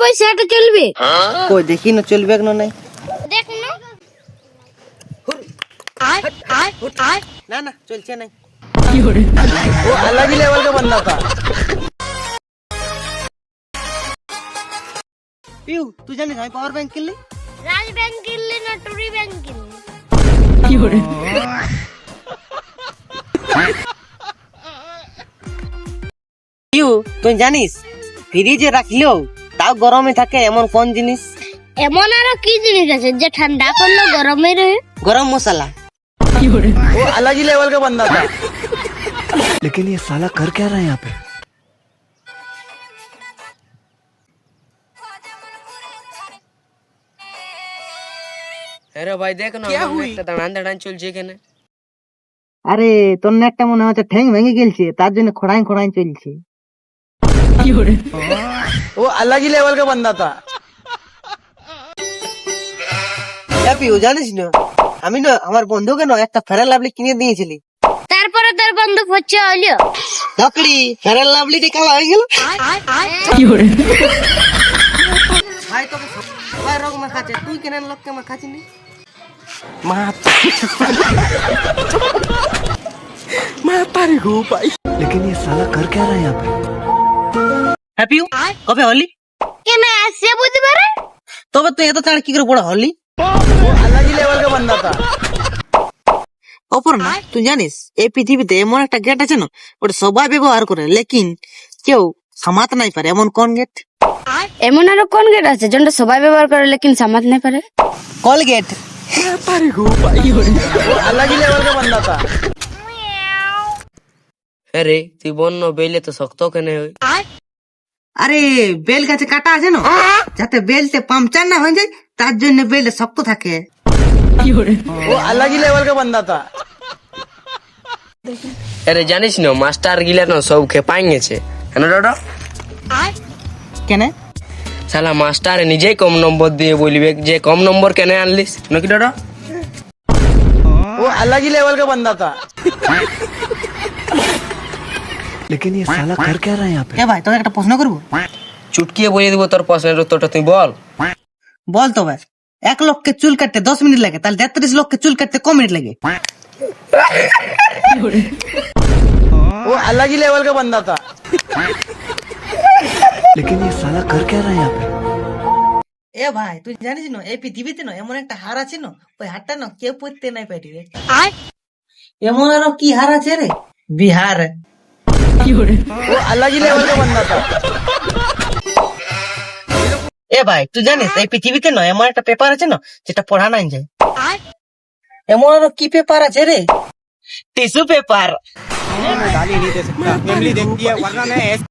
পয়সা এটা চলবে? কই দেখি না চলবে না নাই। দেখ না। না না চলছে নাই। वो अलग ही लेवल का बंदा था। পিউ তুই জানিস আমি পাওয়ার ব্যাংক কিনলি? রাজ ব্যাংক কিনলি না টুরি ব্যাংক কিনলি? পিউ তুই জানিস ফ্রিজে রাখলেও তাও গরমে থাকে এমন কোন জিনিস? এমন আরো কি জিনিস আছে যে ঠান্ডা করলে গরমে রহে? গরম মশলা। वो अलग ही लेवल का बंदा था। लेकिन ये साला कर क्या रहा है यहाँ पे? আরে ভাই দেখ না একটা দাঁড়ান দাঁড়ান চলছে এখানে। আরে তোর নেটটা মনে হচ্ছে ঠ্যাং ভেঙে গেলছে তার জন্য খড়াই খড়াই চলছে। वो अलग ही लेवल का बंदा था। পিউ জানিস না আমি না আমার বন্ধুকে না একটা ফেরাল লাভলি কিনে দিয়েছিলি। তারপরে তোর বন্ধু হচ্ছে হইলো লকড়ি ফেরাল লাভলিটি কালা হয়ে গেল। ভাই তোকে সবাই রোগ মাখাচ্ছে তুই কেন লোককে মাখাচ্ছিস নি? लेकिन ये साला कर क्या रहा है यहाँ पे? হ্যাপি কবে হলি? কেন আসছে বুঝতে পারে? তবে তুই এত তাড়া কি করে বড় হলি? वो अलग ही लेवल का बंदा था। অপর না তুই জানিস এই পৃথিবীতে এমন একটা গেট আছে না ওটা সবাই ব্যবহার করে লেকিন কেউ সামাত নাই পারে এমন কোন গেট? এমন আরো কোন গেট আছে যেটা সবাই ব্যবহার করে লেকিন সামাত না পারে? কলগেট। वो अलग ही लेवल का बंदा था। আরে তুই বন্য বেলে তো শক্ত কেন হয়? আরে বেল গাছে কাটা আছে না যাতে বেলতে পাংচার না হয়ে যায় তার জন্য বেলটা শক্ত থাকে। वो अलग ही लेवल का बंदा था। আরে জানিস না মাস্টার গিলা না সব খেপাই গেছে কেন দাদা? কেন? শালা মাস্টার নিজেই কম নম্বর দিয়ে বলবে যে কম নম্বর কেন আনলিস নাকি দাদা? वो अलग ही लेवल का बंदा था। लेकिन ये साला कर क्या रहा है यहाँ पे? এ ভাই তোকে একটা প্রশ্ন করবো? চুটকিয়ে বলে দিব তোর প্রশ্নের উত্তরটা তুই বল। বল তো ভাই 1 লক্ষকে চুল কাটতে 10 মিনিট লাগে তাহলে 33 লক্ষকে চুল কাটতে কম মিনিট লাগে? वो अलग ही लेवल का बंदा था। लेकिन ये साला कर क्या रहा है यहाँ पे? এ ভাই তুই জানিস না এই পৃথিবীতে না এমন একটা হার আছে না ওই হারটা না কেউ পড়তে নাই পারবে। এমন আরো কি হার আছে রে? বিহার। वो अलग ही लेवल का बंदा था। এ ভাই তুই জানিস এই পৃথিবীতে না এমন একটা পেপার আছে না যেটা পড়া নাই যায়? এমন আরো কি পেপার আছে রে? Tissue paper.